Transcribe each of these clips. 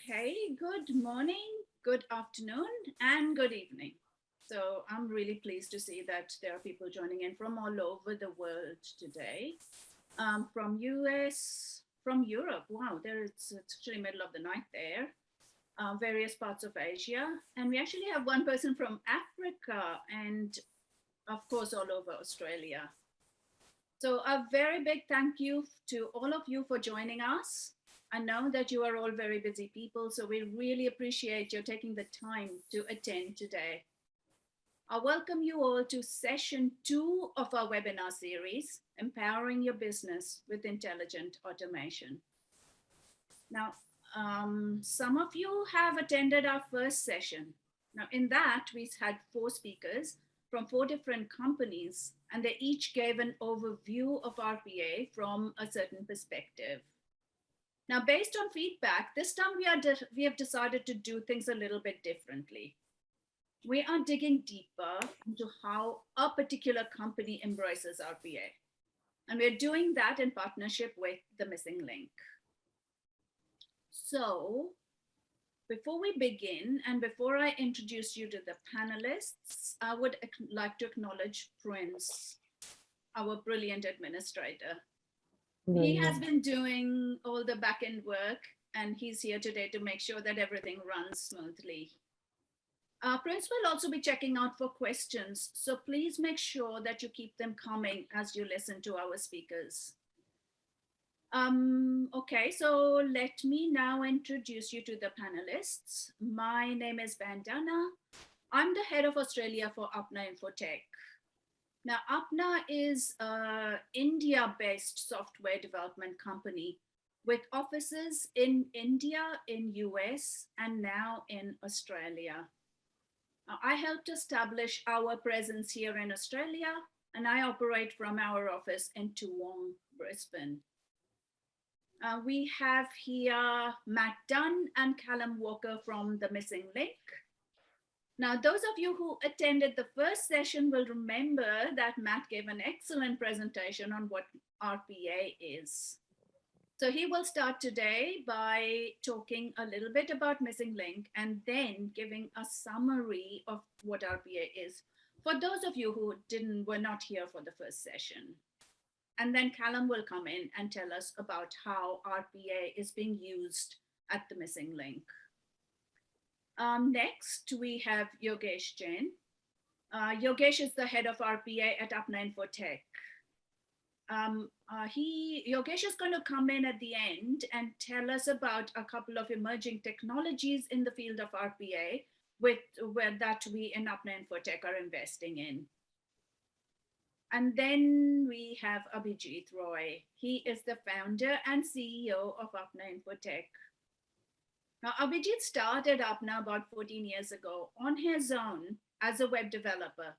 Okay, good morning, good afternoon, and good evening. So I'm really pleased to see that there are people joining in from all over the world today, from US, from Europe. Wow, it's actually middle of the night there. Various parts of Asia, and we actually have one person from Africa, and of course all over Australia. So a very big thank you to all of you for joining us. I know that you are all very busy people, so we really appreciate you taking the time to attend today. I welcome you all to session 2 of our webinar series, Empowering Your Business with Intelligent Automation. Now, some of you have attended our first session. Now, in that, we had 4 speakers from 4 different companies, and they each gave an overview of RPA from a certain perspective. Now, based on feedback, this time we have decided to do things a little bit differently. We are digging deeper into how a particular company embraces RPA. And we're doing that in partnership with The Missing Link. So, before we begin, and before I introduce you to the panelists, I would like to acknowledge Prince, our brilliant administrator. He has been doing all the back-end work, and he's here today to make sure that everything runs smoothly. Prince will also be checking out for questions, so please make sure that you keep them coming as you listen to our speakers. Okay, so let me now introduce you to the panelists. My name is Vandana. I'm the head of Australia for Apna Infotech. Now, Apna is an India-based software development company with offices in India, in US, and now in Australia. I helped establish our presence here in Australia, and I operate from our office in Toowong, Brisbane. We have here Matt Dunn and Callum Walker from The Missing Link. Now, those of you who attended the first session will remember that Matt gave an excellent presentation on what RPA is. So he will start today by talking a little bit about Missing Link and then giving a summary of what RPA is for those of you who were not here for the first session. And then Callum will come in and tell us about how RPA is being used at The Missing Link. Next, we have Yogesh Jain. Yogesh is the head of RPA at Apna Infotech. Yogesh is going to come in at the end and tell us about a couple of emerging technologies in the field of RPA that we in Apna Infotech are investing in. And then we have Abhijit Roy. He is the founder and CEO of Apna Infotech. Now, Abhijit started Apna about 14 years ago on his own as a web developer.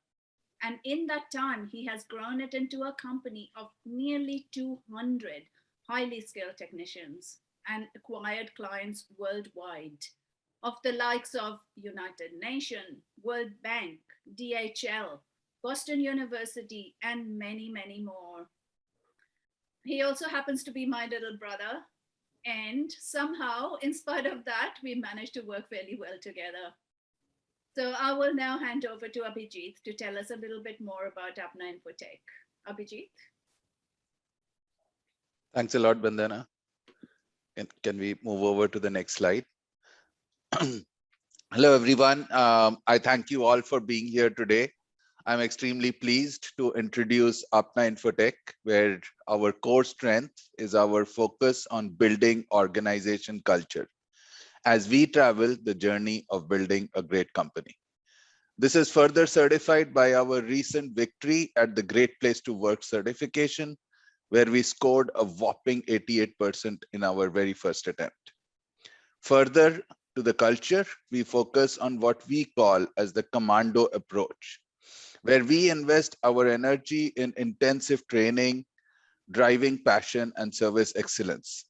And in that time, he has grown it into a company of nearly 200 highly skilled technicians and acquired clients worldwide of the likes of United Nations, World Bank, DHL, Boston University, and many, many more. He also happens to be my little brother. And somehow, in spite of that, we managed to work fairly well together. So I will now hand over to Abhijit to tell us a little bit more about Apna Infotech. Abhijit. Thanks a lot, Bandana. Can we move over to the next slide? Hello, everyone. I thank you all for being here today. I'm extremely pleased to introduce Apna Infotech, where our core strength is our focus on building organization culture as we travel the journey of building a great company. This is further certified by our recent victory at the Great Place to Work certification, where we scored a whopping 88% in our very first attempt. Further to the culture, we focus on what we call as the commando approach, where we invest our energy in intensive training, driving passion, and service excellence.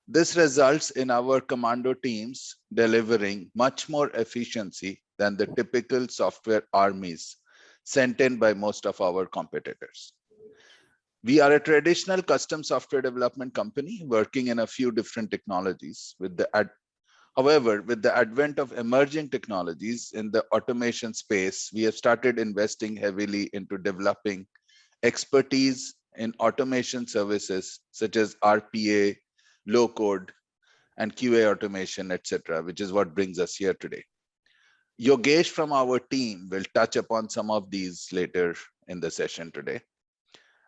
This results in our commando teams delivering much more efficiency than the typical software armies sent in by most of our competitors. We are a traditional custom software development company working in a few different technologies with the However, with the advent of emerging technologies in the automation space, we have started investing heavily into developing expertise in automation services such as RPA, low code, and QA automation, etc., which is what brings us here today. Yogesh from our team will touch upon some of these later in the session today.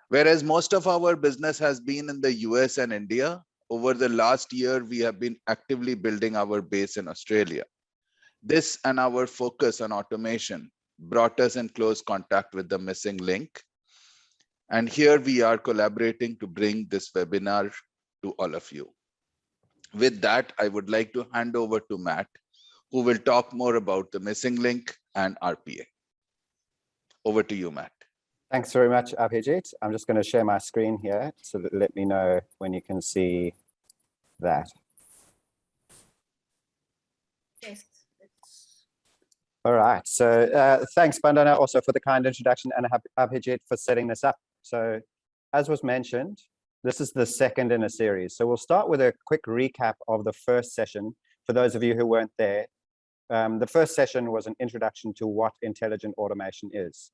Whereas most of our business has been in the US and India, over the last year, we have been actively building our base in Australia. This and our focus on automation brought us in close contact with the missing link. And here we are collaborating to bring this webinar to all of you. With that, I would like to hand over to Matt, who will talk more about the missing link and RPA. Over to you, Matt. Thanks very much, Abhijit. I'm just going to share my screen here, so that let me know when you can see that. Yes. All right. So thanks, Bandana, also for the kind introduction, and Abhijit for setting this up. So as was mentioned, this is the second in a series. So we'll start with a quick recap of the first session for those of you who weren't there. The first session was an introduction to what intelligent automation is.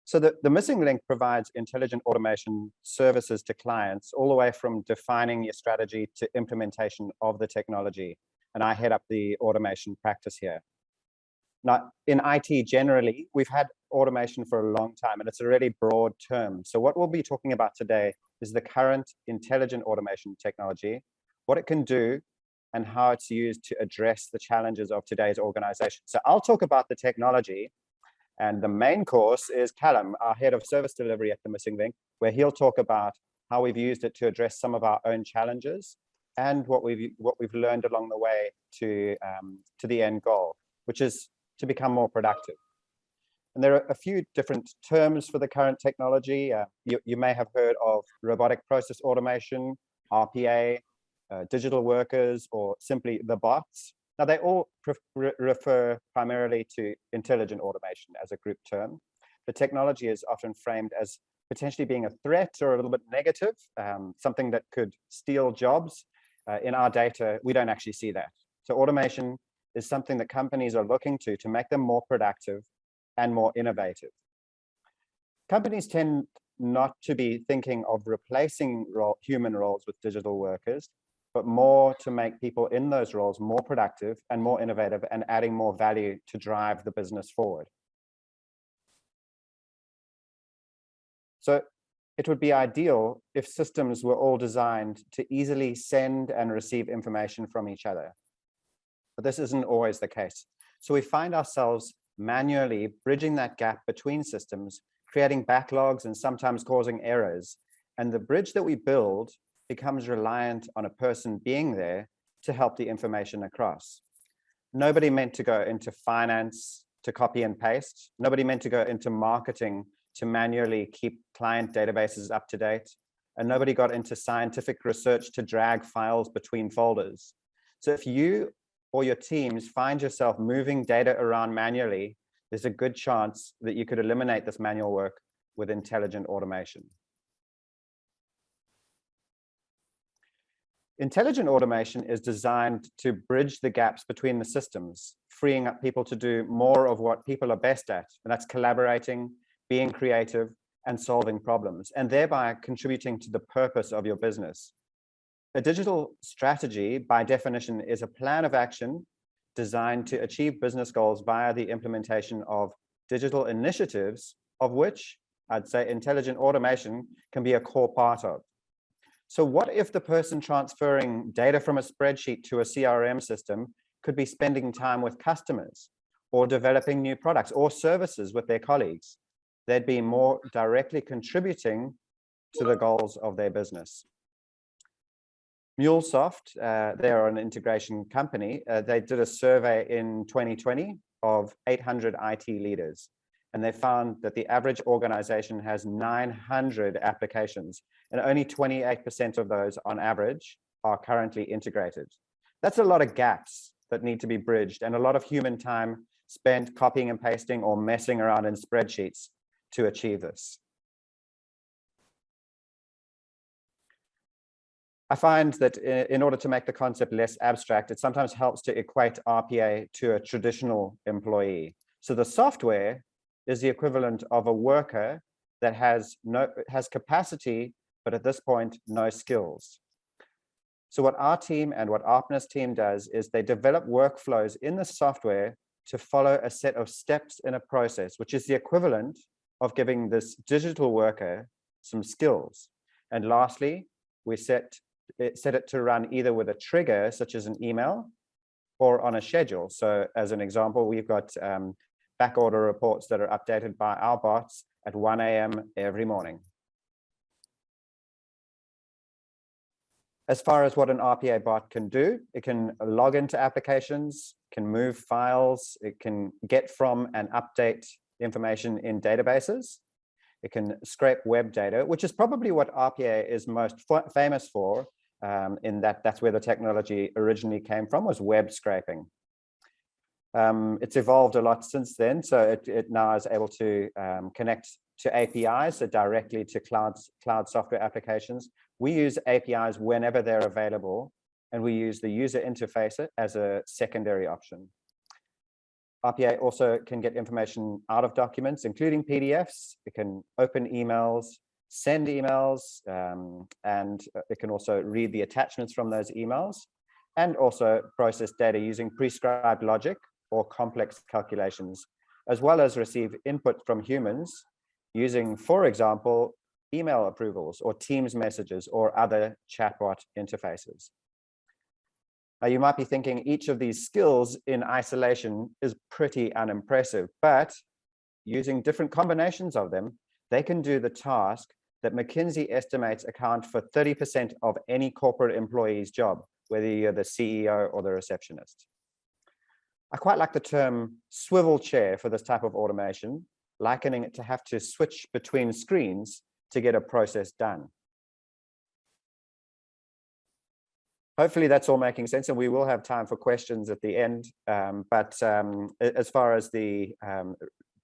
So the missing link provides intelligent automation services to clients all the way from defining your strategy to implementation of the technology. And I head up the automation practice here. Now, in IT generally, we've had automation for a long time, and it's a really broad term. So what we'll be talking about today is the current intelligent automation technology, what it can do, and how it's used to address the challenges of today's organization. So I'll talk about the technology. And the main course is Callum, our head of service delivery at the Missing Link, where he'll talk about how we've used it to address some of our own challenges and what we've learned along the way to the end goal, which is to become more productive. And there are a few different terms for the current technology. You may have heard of robotic process automation, RPA, digital workers, or simply the bots. Now, they all refer primarily to intelligent automation as a group term. The technology is often framed as potentially being a threat or a little bit negative, something that could steal jobs. In our data, we don't actually see that. So automation is something that companies are looking to make them more productive and more innovative. Companies tend not to be thinking of replacing human roles with digital workers, but more to make people in those roles more productive and more innovative and adding more value to drive the business forward. So it would be ideal if systems were all designed to easily send and receive information from each other. But this isn't always the case. So we find ourselves manually bridging that gap between systems, creating backlogs and sometimes causing errors. And the bridge that we build becomes reliant on a person being there to help the information across. Nobody meant to go into finance to copy and paste. Nobody meant to go into marketing to manually keep client databases up to date. And nobody got into scientific research to drag files between folders. So if you or your teams find yourself moving data around manually, there's a good chance that you could eliminate this manual work with intelligent automation. Intelligent automation is designed to bridge the gaps between the systems, freeing up people to do more of what people are best at, and that's collaborating, being creative, and solving problems, and thereby contributing to the purpose of your business. A digital strategy, by definition, is a plan of action designed to achieve business goals via the implementation of digital initiatives, of which I'd say intelligent automation can be a core part of. So what if the person transferring data from a spreadsheet to a CRM system could be spending time with customers or developing new products or services with their colleagues? They'd be more directly contributing to the goals of their business. MuleSoft, they're an integration company. They did a survey in 2020 of 800 IT leaders. And they found that the average organization has 900 applications, and only 28% of those on average are currently integrated. That's a lot of gaps that need to be bridged and a lot of human time spent copying and pasting or messing around in spreadsheets to achieve this. I find that in order to make the concept less abstract, it sometimes helps to equate RPA to a traditional employee. So the software is the equivalent of a worker that has capacity, but at this point, no skills. So what our team and what ARPNA's team does is they develop workflows in the software to follow a set of steps in a process, which is the equivalent of giving this digital worker some skills. And lastly, we set it to run either with a trigger, such as an email, or on a schedule. So as an example, we've got back order reports that are updated by our bots at 1 a.m. every morning. As far as what an RPA bot can do, it can log into applications, can move files, it can get from and update information in databases. It can scrape web data, which is probably what RPA is most famous for, in that's where the technology originally came from, was web scraping. It's evolved a lot since then, so it now is able to connect to APIs, so directly to cloud software applications. We use APIs whenever they're available, and we use the user interface as a secondary option. RPA also can get information out of documents, including PDFs. It can open emails, send emails, and it can also read the attachments from those emails, and also process data using prescribed logic or complex calculations, as well as receive input from humans using, for example, email approvals or Teams messages or other chatbot interfaces. Now, you might be thinking each of these skills in isolation is pretty unimpressive, but using different combinations of them, they can do the task that McKinsey estimates account for 30% of any corporate employee's job, whether you're the CEO or the receptionist. I quite like the term swivel chair for this type of automation, likening it to have to switch between screens to get a process done. Hopefully that's all making sense, and we will have time for questions at the end. But as far as the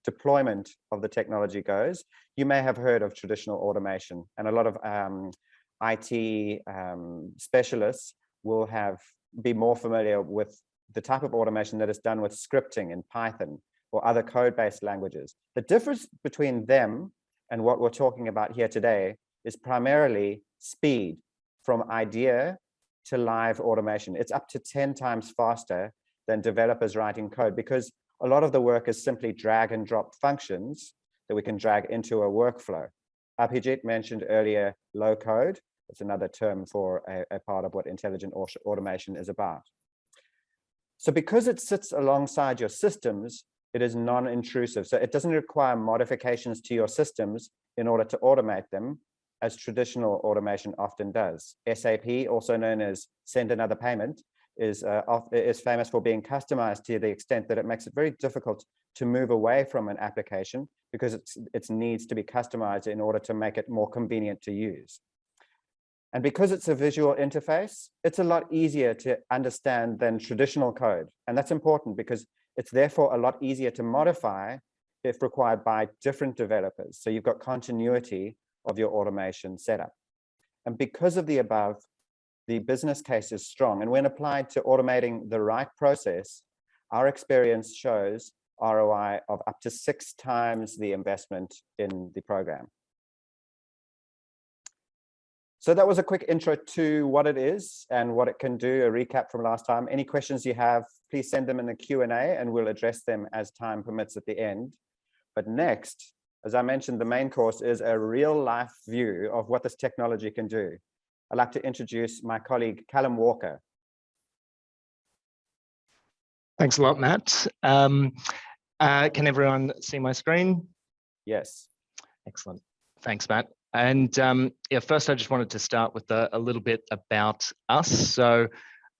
deployment of the technology goes, you may have heard of traditional automation, and a lot of IT specialists will be more familiar with the type of automation that is done with scripting in Python or other code-based languages. The difference between them and what we're talking about here today is primarily speed from idea to live automation. It's up to 10 times faster than developers writing code, because a lot of the work is simply drag and drop functions that we can drag into a workflow. Abhijit mentioned earlier low code. It's another term for a part of what intelligent automation is about. So because it sits alongside your systems, it is non-intrusive. So it doesn't require modifications to your systems in order to automate them, as traditional automation often does. SAP, also known as send another payment, is famous for being customized to the extent that it makes it very difficult to move away from an application, because it needs to be customized in order to make it more convenient to use. And because it's a visual interface, it's a lot easier to understand than traditional code. And that's important because it's therefore a lot easier to modify if required by different developers. So you've got continuity of your automation setup. And because of the above, the business case is strong. And when applied to automating the right process, our experience shows ROI of up to 6 times the investment in the program. So that was a quick intro to what it is and what it can do, a recap from last time. Any questions you have, please send them in the Q&A and we'll address them as time permits at the end. But next, as I mentioned, the main course is a real life view of what this technology can do. I'd like to introduce my colleague, Callum Walker. Thanks a lot, Matt. Can everyone see my screen? Yes. Excellent. Thanks, Matt. And yeah, first I just wanted to start with a little bit about us. So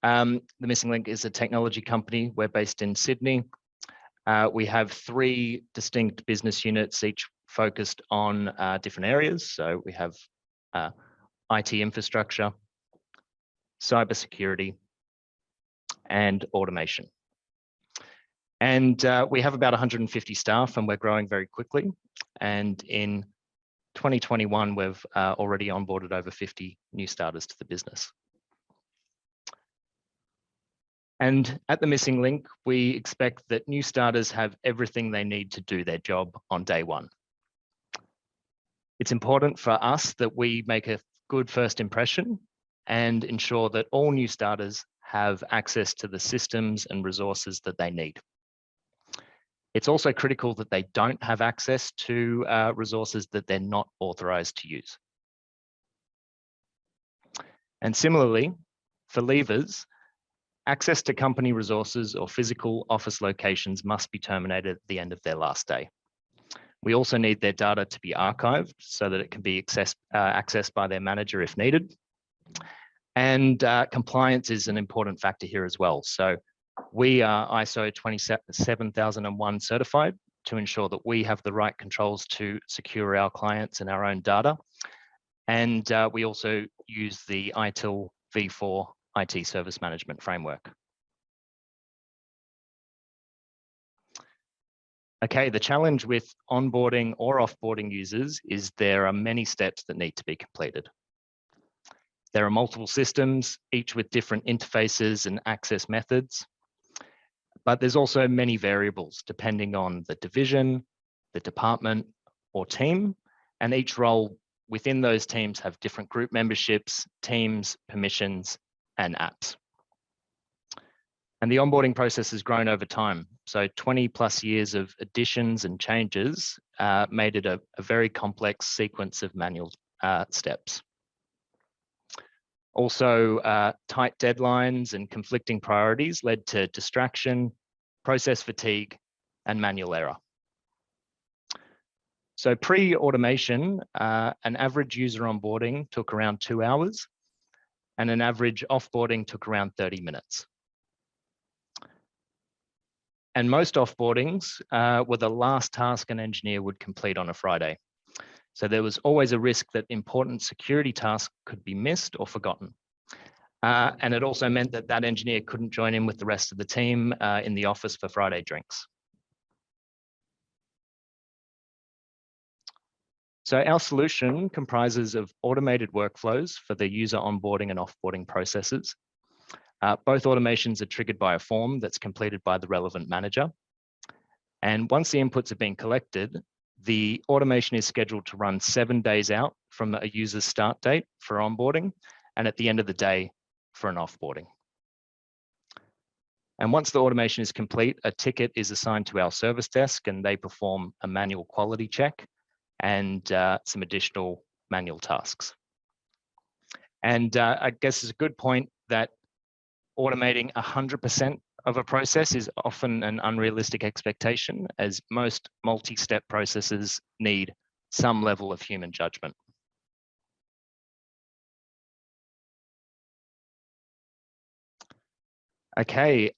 the Missing Link is a technology company. We're based in Sydney. We have 3 distinct business units, each focused on different areas. So we have IT infrastructure, cybersecurity, and automation. And we have about 150 staff, and we're growing very quickly. And in 2021, we've already onboarded over 50 new starters to the business. And at the Missing Link, we expect that new starters have everything they need to do their job on day one. It's important for us that we make a good first impression and ensure that all new starters have access to the systems and resources that they need. It's also critical that they don't have access to resources that they're not authorized to use. And similarly, for leavers, access to company resources or physical office locations must be terminated at the end of their last day. We also need their data to be archived so that it can be accessed by their manager if needed. And compliance is an important factor here as well. So we are ISO 27001 certified to ensure that we have the right controls to secure our clients and our own data. And we also use the ITIL v4 IT service management framework. Okay, the challenge with onboarding or offboarding users is there are many steps that need to be completed. There are multiple systems, each with different interfaces and access methods, but there's also many variables depending on the division, the department, or team, and each role within those teams have different group memberships, teams, permissions, and apps. And the onboarding process has grown over time. So 20 plus years of additions and changes made it a very complex sequence of manual steps. Also, tight deadlines and conflicting priorities led to distraction, process fatigue, and manual error. So pre-automation, an average user onboarding took around 2 hours, and an average offboarding took around 30 minutes. And most offboardings were the last task an engineer would complete on a Friday. So there was always a risk that important security tasks could be missed or forgotten. And it also meant that that engineer couldn't join in with the rest of the team in the office for Friday drinks. So our solution comprises of automated workflows for the user onboarding and offboarding processes. Both automations are triggered by a form that's completed by the relevant manager. And once the inputs have been collected, the automation is scheduled to run 7 days out from a user's start date for onboarding, and at the end of the day for an offboarding. And once the automation is complete, a ticket is assigned to our service desk and they perform a manual quality check and some additional manual tasks. And I guess it's a good point that automating 100% of a process is often an unrealistic expectation, as most multi-step processes need some level of human judgment. Okay,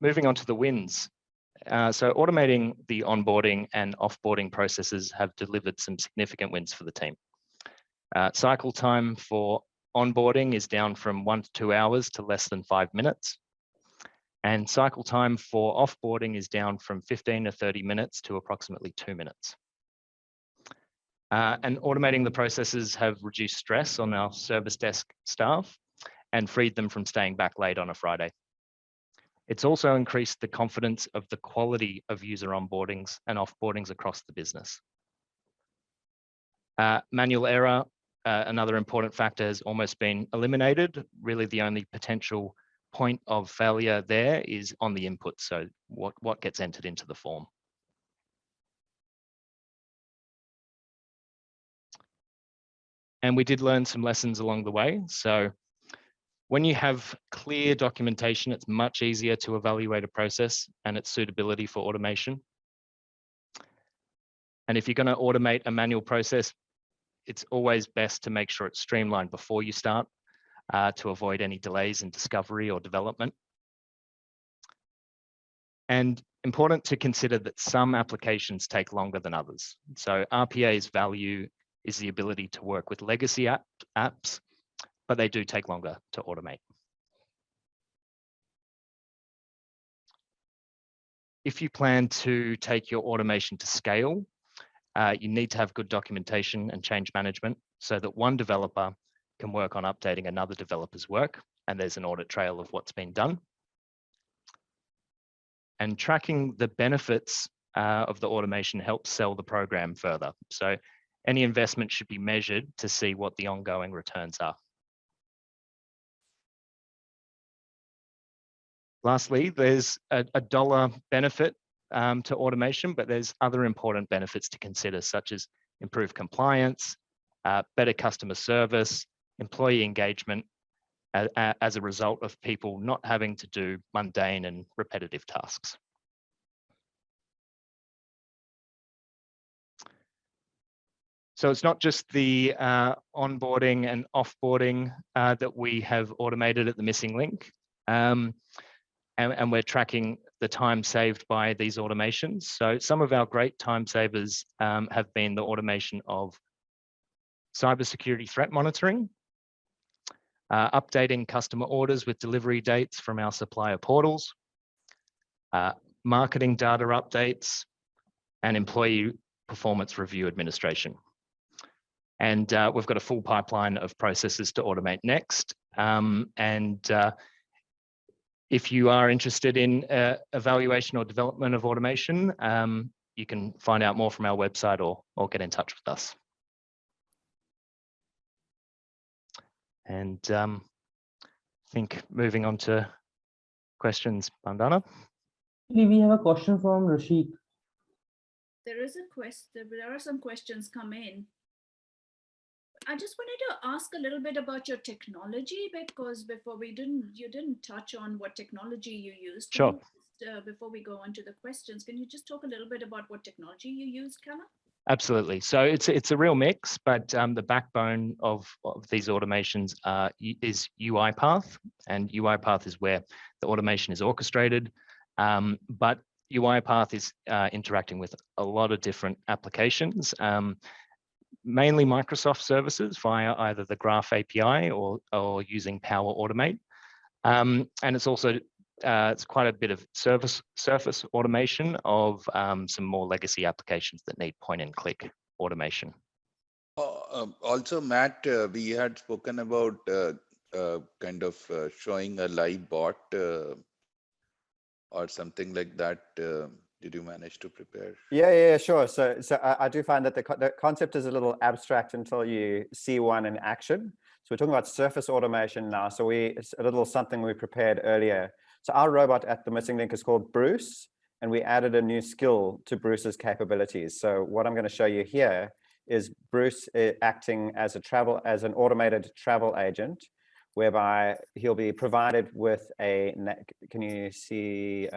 moving on to the wins. So automating the onboarding and offboarding processes have delivered some significant wins for the team. Cycle time for onboarding is down from 1 to 2 hours to less than 5 minutes. And cycle time for offboarding is down from 15 to 30 minutes to approximately 2 minutes. And automating the processes have reduced stress on our service desk staff and freed them from staying back late on a Friday. It's also increased the confidence of the quality of user onboardings and offboardings across the business. Manual error, another important factor, has almost been eliminated. Really, the only potential point of failure there is on the input, so what gets entered into the form. And we did learn some lessons along the way. So when you have clear documentation, it's much easier to evaluate a process and its suitability for automation. And if you're going to automate a manual process, it's always best to make sure it's streamlined before you start to avoid any delays in discovery or development. And important to consider that some applications take longer than others. So RPA's value is the ability to work with legacy apps, but they do take longer to automate. If you plan to take your automation to scale, you need to have good documentation and change management so that one developer can work on updating another developer's work, and there's an audit trail of what's been done. And tracking the benefits of the automation helps sell the program further. So any investment should be measured to see what the ongoing returns are. Lastly, there's a dollar benefit to automation, but there's other important benefits to consider, such as improved compliance, better customer service, employee engagement, as a result of people not having to do mundane and repetitive tasks. So it's not just the onboarding and offboarding that we have automated at the Missing Link. And we're tracking the time saved by these automations. So some of our great time savers have been the automation of cybersecurity threat monitoring, updating customer orders with delivery dates from our supplier portals, marketing data updates, and employee performance review administration. And we've got a full pipeline of processes to automate next. If you are interested in evaluation or development of automation, you can find out more from our website or get in touch with us. And I think moving on to questions, Bandana. We have a question from Rashik. There is a question. There are some questions come in. I just wanted to ask a little bit about your technology, because before you didn't touch on what technology you used. Sure. Before we go on to the questions, can you just talk a little bit about what technology you use, Callum? Absolutely. So it's a real mix, but the backbone of these automations is UiPath, and UiPath is where the automation is orchestrated. But UiPath is interacting with a lot of different applications. Mainly Microsoft services via either the Graph API or using Power Automate. And it's also it's quite a bit of surface automation of some more legacy applications that need point and click automation. Also, Matt, we had spoken about kind of showing a live bot or something like that. Did you manage to prepare? Yeah, sure. So I do find that the concept is a little abstract until you see one in action. So we're talking about surface automation now. So it's a little something we prepared earlier. So our robot at the Missing Link is called Bruce, and we added a new skill to Bruce's capabilities. So what I'm going to show you here is Bruce acting as an automated travel agent, whereby he'll be provided with can you see?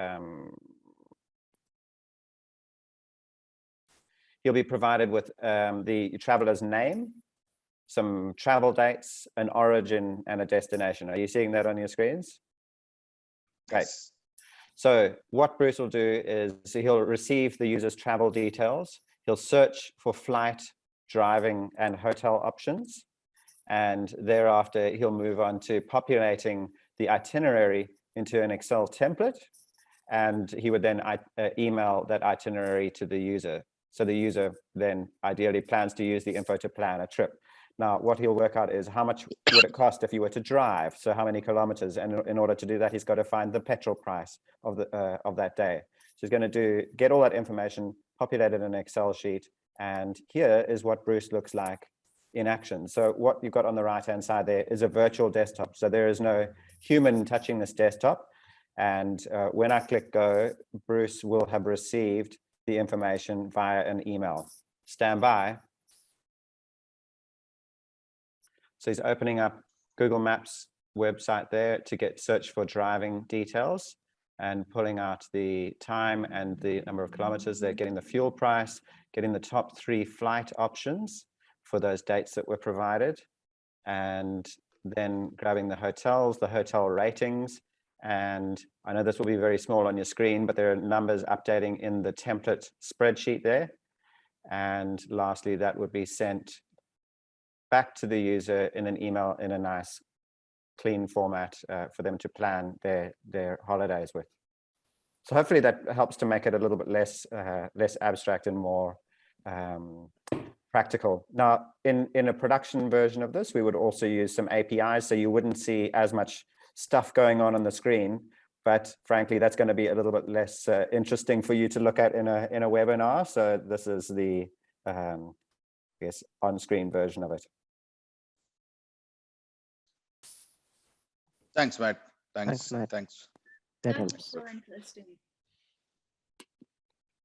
He'll be provided with the traveler's name, some travel dates, an origin, and a destination. Are you seeing that on your screens? Great. Yes. So what Bruce will do is he'll receive the user's travel details. He'll search for flight, driving, and hotel options. And thereafter, he'll move on to populating the itinerary into an Excel template. And he would then email that itinerary to the user. So the user then ideally plans to use the info to plan a trip. Now, what he'll work out is how much would it cost if you were to drive? So how many kilometers? And in order to do that, he's got to find the petrol price of that day. So he's going to get all that information, populate it in an Excel sheet. And here is what Bruce looks like in action. So what you've got on the right-hand side there is a virtual desktop. So there is no human touching this desktop. And when I click go, Bruce will have received the information via an email. Stand by. So he's opening up Google Maps website there to search for driving details and pulling out the time and the number of kilometers. They're getting the fuel price, getting the top 3 flight options for those dates that were provided, and then grabbing the hotels, the hotel ratings. And I know this will be very small on your screen, but there are numbers updating in the template spreadsheet there. And lastly, that would be sent back to the user in an email in a nice clean format for them to plan their holidays with. So hopefully that helps to make it a little bit less abstract and more practical. Now, in a production version of this, we would also use some APIs, so you wouldn't see as much stuff going on the screen. But frankly, that's going to be a little bit less interesting for you to look at in a webinar. So this is the I guess on-screen version of it. Thanks, Matt. Thanks, Matt. Thanks. That That's helps. so interesting.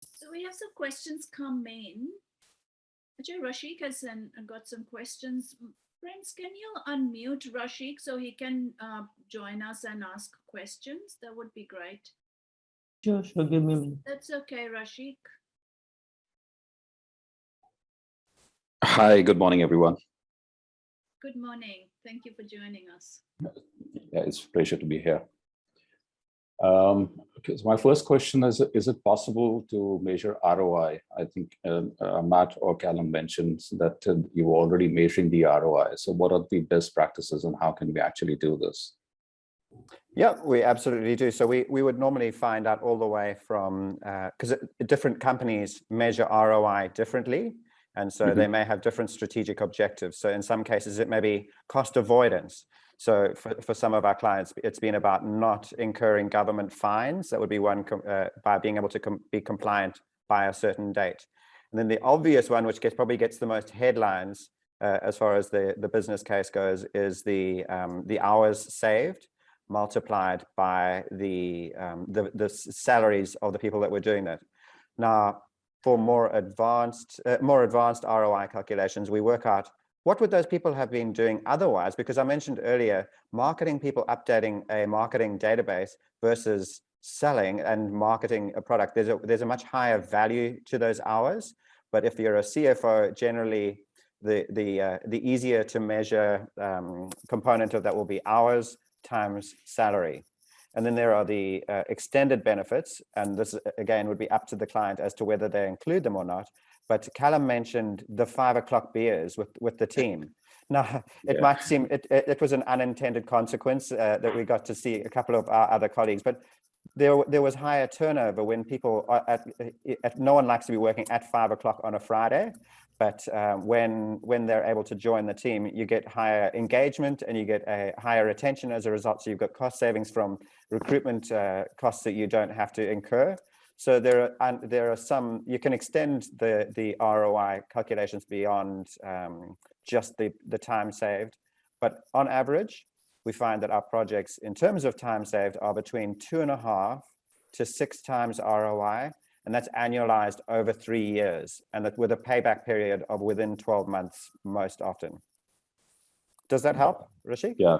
So we have some questions come in. Ajay, Rashik has got some questions. Friends, can you unmute Rashik so he can join us and ask questions? That would be great. Sure, give me a minute. That's okay, Rashik. Hi, good morning, everyone. Good morning. Thank you for joining us. Yeah, it's a pleasure to be here. Okay, so my first question is it possible to measure ROI? I think Matt or Callum mentioned that you're already measuring the ROI. So what are the best practices and how can we actually do this? Yeah, we absolutely do. So we would normally find out all the way from, because different companies measure ROI differently. And so they may have different strategic objectives. So in some cases, it may be cost avoidance. So for some of our clients, it's been about not incurring government fines. That would be one, by being able to be compliant by a certain date. And then the obvious one, which probably gets the most headlines as far as the business case goes, is the hours saved multiplied by the salaries of the people that were doing that. Now, for more advanced ROI calculations, we work out what would those people have been doing otherwise? Because I mentioned earlier, marketing people updating a marketing database versus selling and marketing a product, there's a much higher value to those hours. But if you're a CFO, generally the easier to measure component of that will be hours times salary. And then there are the extended benefits, and this again would be up to the client as to whether they include them or not. But Callum mentioned the 5 o'clock beers with the team. Now, it might seem it was an unintended consequence that we got to see a couple of our other colleagues, but there was higher turnover when people no one likes to be working at 5 o'clock on a Friday. But when they're able to join the team, you get higher engagement and you get a higher retention as a result. So you've got cost savings from recruitment costs that you don't have to incur. So there are some, you can extend the ROI calculations beyond just the time saved. But on average, we find that our projects in terms of time saved are between 2.5 to 6 times ROI. And that's annualized over 3 years, and that with a payback period of within 12 months most often. Does that help, Rashik? Yeah,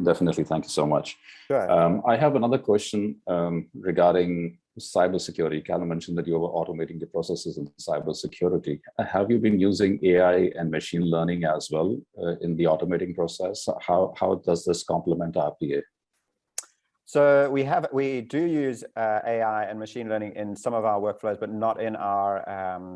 definitely. Thank you so much. Sure. I have another question regarding cybersecurity. Callum mentioned that you were automating the processes in cybersecurity. Have you been using AI and machine learning as well in the automating process? How does this complement RPA? So we do use AI and machine learning in some of our workflows, but not in our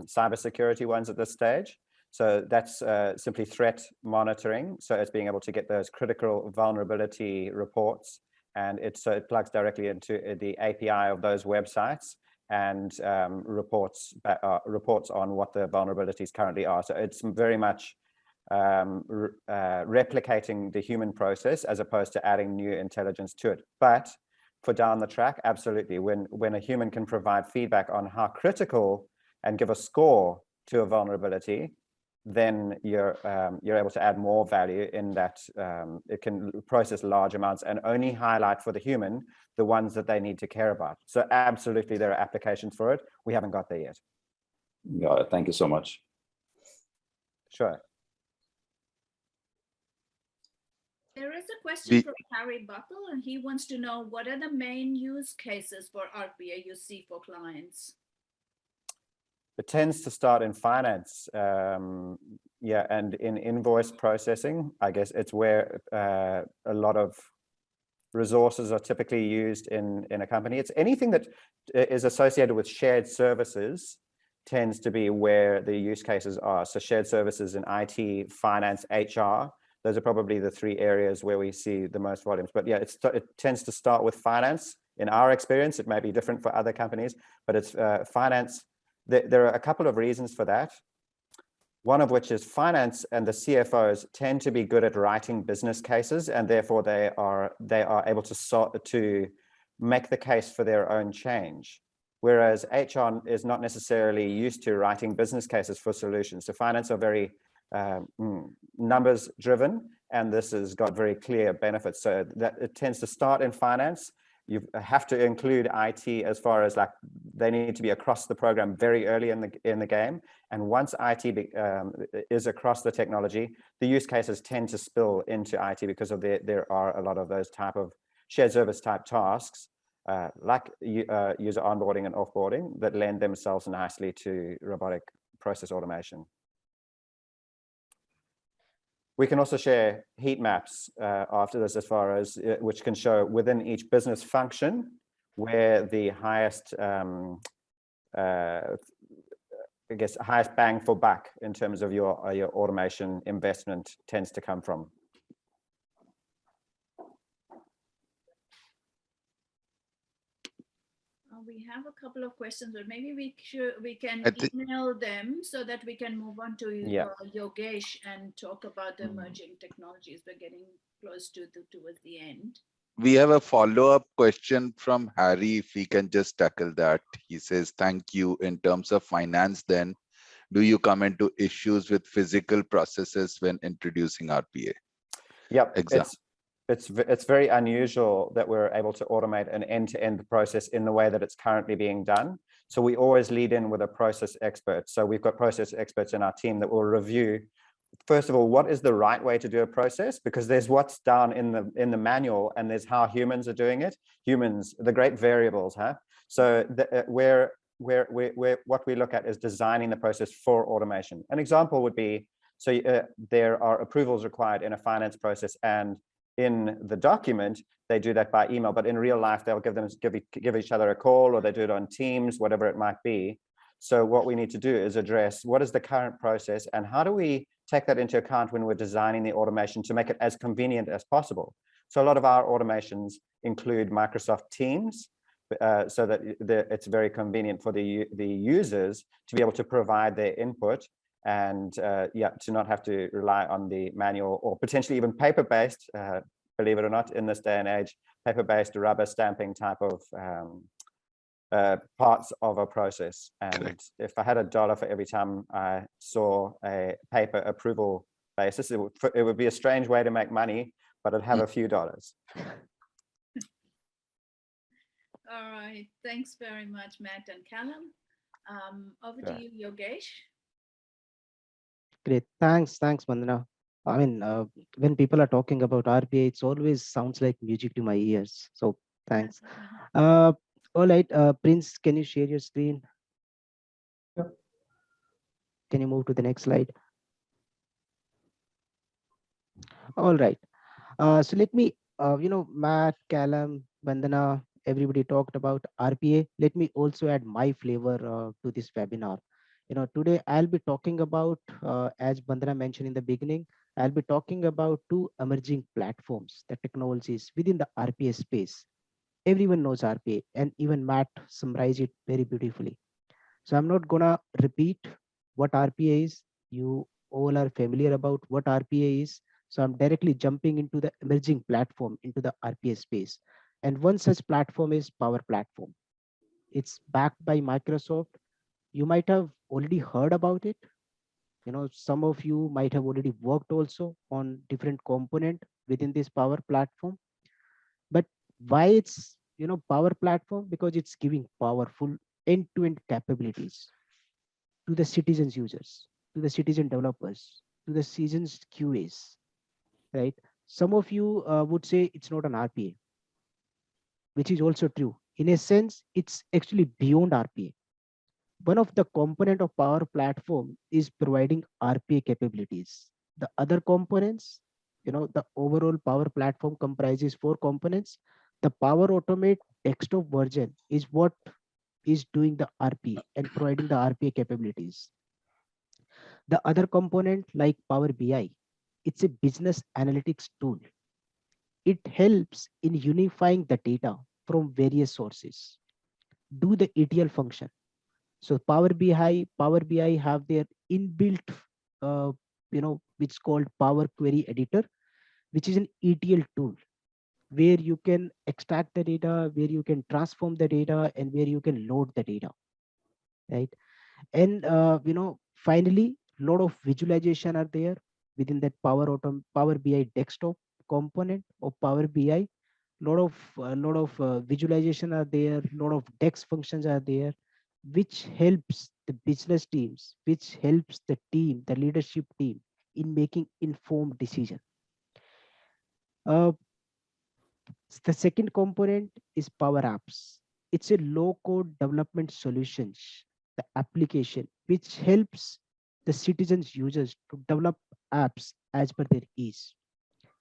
cybersecurity ones at this stage. So that's simply threat monitoring. So it's being able to get those critical vulnerability reports, and it plugs directly into the API of those websites and reports on what the vulnerabilities currently are. So it's very much replicating the human process as opposed to adding new intelligence to it. But for down the track, absolutely, when a human can provide feedback on how critical and give a score to a vulnerability, then you're able to add more value in that it can process large amounts and only highlight for the human the ones that they need to care about. So absolutely, there are applications for it. We haven't got there yet. Yeah, thank you so much. Sure. There is a question from Harry Buckle, and he wants to know what are the main use cases for RPA you see for clients? It tends to start in finance, and in invoice processing. I guess it's where a lot of resources are typically used in a company. It's anything that is associated with shared services tends to be where the use cases are. So shared services in IT, finance, HR. Those are probably the 3 areas where we see the most volumes. But yeah, it tends to start with finance. In our experience, it may be different for other companies, but it's finance, There are a couple of reasons for that. One of which is finance and the CFOs tend to be good at writing business cases, and therefore they are able to make the case for their own change. Whereas HR is not necessarily used to writing business cases for solutions. So finance are very numbers driven, and this has got very clear benefits. So that it tends to start in finance. You have to include IT as far as like they need to be across the program very early in the game. And once IT is across the technology, the use cases tend to spill into IT because of there are a lot of those type of shared service type tasks, like user onboarding and offboarding, that lend themselves nicely to robotic process automation. We can also share heat maps after this, as far as which can show within each business function where the highest, I guess, highest bang for buck in terms of your automation investment tends to come from. We have a couple of questions, but maybe we can email them so that we can move on to Yogesh and talk about the emerging technologies. We're getting close to towards the end. We have a follow-up question from Harry, if we can just tackle that. He says, thank you. In terms of finance, then, do you come into issues with physical processes when introducing RPA? Yep, it's very unusual that we're able to automate an end-to-end process in the way that it's currently being done. So we always lead in with a process expert. So we've got process experts in our team that will review, first of all, what is the right way to do a process? Because there's what's down in the manual, and there's how humans are doing it. Humans, the great variables, huh? So what we look at is designing the process for automation. An example would be, so there are approvals required in a finance process, and in the document, they do that by email, but in real life, they'll give each other a call, or they do it on Teams, whatever it might be. So what we need to do is address what is the current process, and how do we take that into account when we're designing the automation to make it as convenient as possible. So a lot of our automations include Microsoft Teams, so that it's very convenient for the users to be able to provide their input, and to not have to rely on the manual or potentially even paper-based, believe it or not, in this day and age, paper-based rubber stamping type of parts of a process. And if I had $1 for every time I saw a paper approval basis, it would be a strange way to make money, but I'd have a few dollars. All right, thanks very much, Matt and Callum. Over to you, Yogesh. Great, thanks, Vandana. I mean, when people are talking about RPA, it always sounds like music to my ears. So thanks. All right, Prince, can you share your screen? Yep. Can you move to the next slide? All right. So let me, Matt, Callum, Vandana, everybody talked about RPA. Let me also add my flavor to this webinar. Today I'll be talking about, as Vandana mentioned in the beginning, I'll be talking about two emerging platforms, the technologies within the RPA space. Everyone knows RPA, and even Matt summarized it very beautifully. So I'm not gonna repeat what RPA is. You all are familiar about what RPA is. So I'm directly jumping into the emerging platform, into the RPA space. And one such platform is Power Platform. It's backed by Microsoft. You might have already heard about it. Some of you might have already worked also on different component within this Power Platform. But why it's, Power Platform? Because it's giving powerful end-to-end capabilities to the citizens users, to the citizen developers, to the citizens QAs, right? Some of you would say it's not an RPA, which is also true. In a sense, it's actually beyond RPA. One of the component of Power Platform is providing RPA capabilities. The other components, the overall Power Platform comprises 4 components. The Power Automate desktop version is what is doing the RPA and providing the RPA capabilities. The other component, like Power BI, it's a business analytics tool. It helps in unifying the data from various sources, do the ETL function, So Power BI have their inbuilt, uh, which is called Power Query Editor, which is an ETL tool where you can extract the data, where you can transform the data, and where you can load the data, right? And finally, a lot of visualization are there within that Power BI desktop component of Power BI. Lot of visualization are there, lot of dex functions are there, which helps the business teams, which helps the leadership team in making informed decision. uh, the second component is Power Apps. It's a low code development solutions, the application which helps the citizens users to develop apps as per their ease.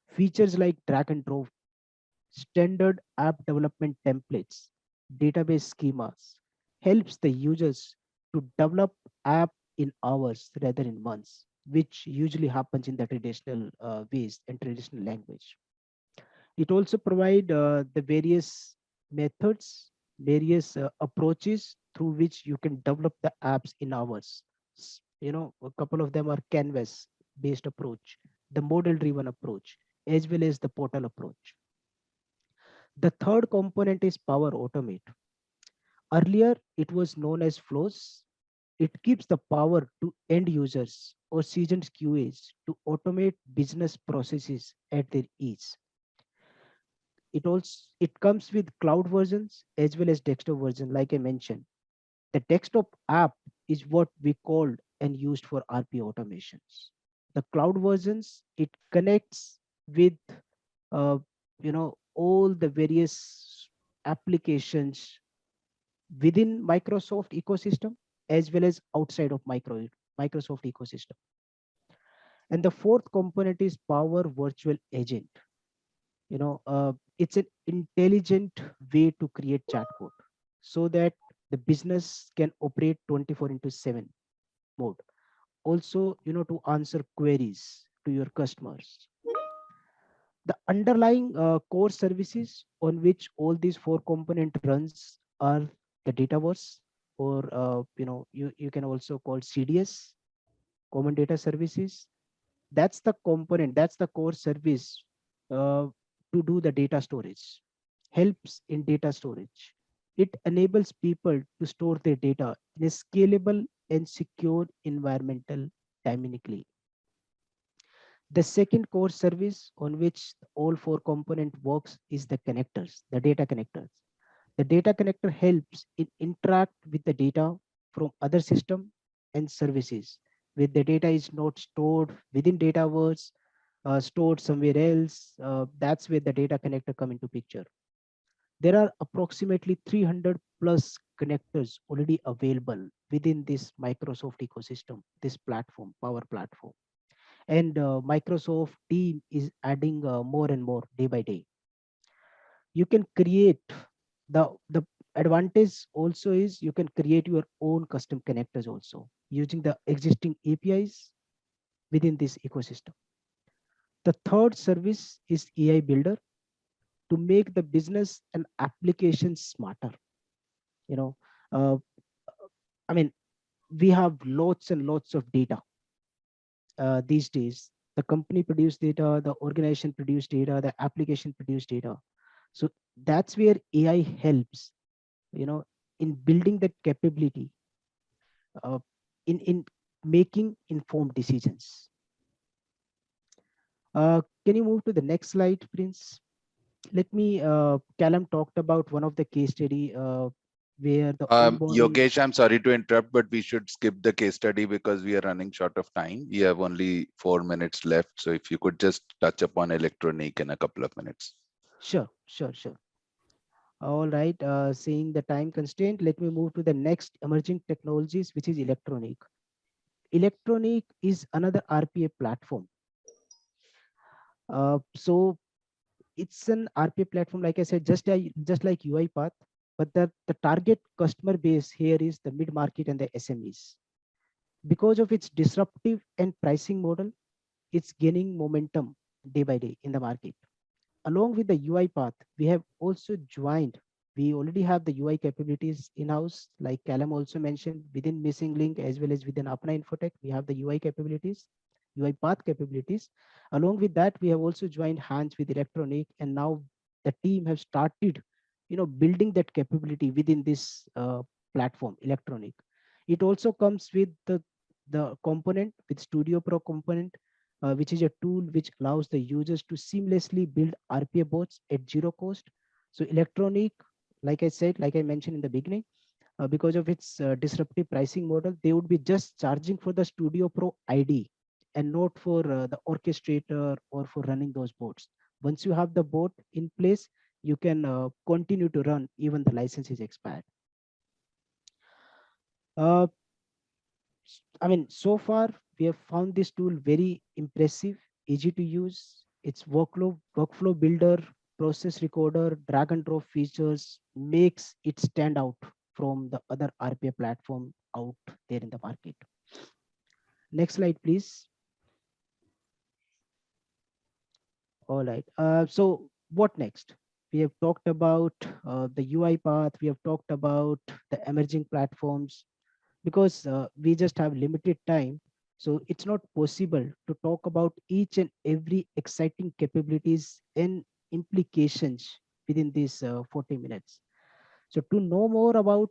Features like drag and drop, standard app development templates, database schemas helps the users to develop app in hours rather than months, which usually happens in the traditional ways and traditional language. It also provide the various methods, various approaches through which you can develop the apps in hours. A couple of them are canvas based approach, the model driven approach, as well as the portal approach. The third component is Power Automate. Earlier, it was known as flows. It gives the power to end users or seasoned QAs to automate business processes at their ease. It comes with cloud versions as well as desktop version, like I mentioned. The desktop app is what we called and used for RP automations. The cloud versions, it connects with all the various applications within Microsoft ecosystem as well as outside of Microsoft ecosystem. And the fourth component is Power Virtual Agent. It's an intelligent way to create chatbot so that the business can operate 24 into 7 mode. Also, to answer queries to your customers. The underlying core services on which all these four component runs are the Dataverse, or you can also call CDS, Common Data Services. That's the component, that's the core service uh, to do the data storage, helps in data storage. It enables people to store their data in a scalable and secure environmental dynamically. The second core service on which all four component works is the connectors, the data connectors. The data connector helps in interact with the data from other system and services where the data is not stored within Dataverse, stored somewhere else. That's where the data connector come into picture. There are approximately 300 plus connectors already available within this Microsoft ecosystem, this platform, Power Platform. And Microsoft team is adding more and more day by day. You can create the advantage also is you can create your own custom connectors also using the existing APIs within this ecosystem. The third service is AI Builder to make the business and application smarter. You know, uh, I mean, we have lots and lots of data these days. The company produce data, the organization produce data, the application produce data. So that's where AI helps, in building that capability, uh, in making informed decisions. Can you move to the next slide, Prince? Let me, Callum talked about one of the case study where the onboarding. Yogesh, I'm sorry to interrupt, but we should skip the case study because we are running short of time. We have only 4 minutes left. So if you could just touch upon electronic in a couple of minutes. Sure. All right. Seeing the time constraint, let me move to the next emerging technologies, which is electronic. Electronic is another RPA platform. So it's an RPA platform, like I said, just like UiPath, but the target customer base here is the mid market and the SMEs. Because of its disruptive and pricing model, it's gaining momentum day by day in the market. Along with the UiPath, we have also joined we already have the UI capabilities in-house, like Callum also mentioned, within Missing Link as well as within Apna Infotech, we have the UI capabilities, UI path capabilities. Along with that, we have also joined hands with Electronic, and now the team have started, building that capability within this platform, Electronic. It also comes with the component with Studio Pro component, which is a tool which allows the users to seamlessly build RPA bots at zero cost. So Electronic, like I said, like I mentioned in the beginning, because of its disruptive pricing model, they would be just charging for the Studio Pro ID and not for the orchestrator or for running those bots. Once you have the bot in place, you can continue to run even the license is expired. Uh, so far we have found this tool very impressive, easy to use. Its workflow builder, process recorder, drag and drop features makes it stand out from the other RPA platform out there in the market. Next slide, please. All right. So what next? We have talked about the UI path. We have talked about the emerging platforms. Because we just have limited time, so it's not possible to talk about each and every exciting capabilities and implications within these 40 minutes. So to know more about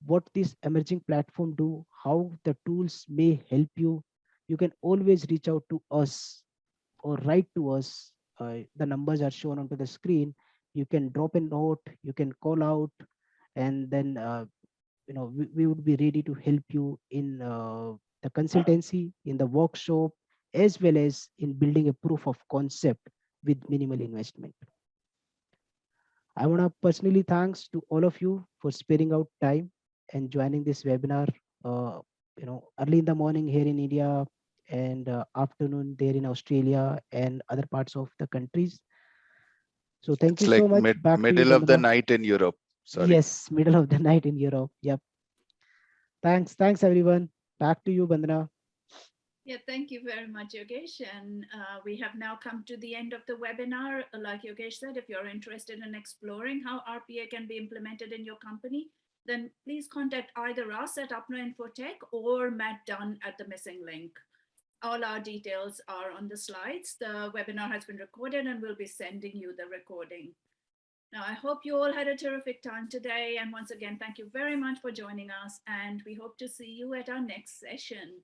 what this emerging platform do, how the tools may help you, you can always reach out to us or write to us. The numbers are shown onto the screen. You can drop a note, you can call out, and then we would be ready to help you in the consultancy, in the workshop, as well as in building a proof of concept with minimal investment. I want to personally thanks to all of you for sparing out time and joining this webinar, uh, early in the morning here in India and afternoon there in Australia and other parts of the countries. So thank It's you so like much. Back to you, middle of the Bandana. night in Europe. Sorry. Yes, middle of the night in Europe. Yep. Thanks everyone. Back to you, Bandana. Yeah, thank you very much, Yogesh. And we have now come to the end of the webinar. Like Yogesh said, if you're interested in exploring how RPA can be implemented in your company, then please contact either us at Apna Infotech or Matt Dunn at the Missing Link. All our details are on the slides. The webinar has been recorded and we'll be sending you the recording. Now, I hope you all had a terrific time today. And once again, thank you very much for joining us. And we hope to see you at our next session.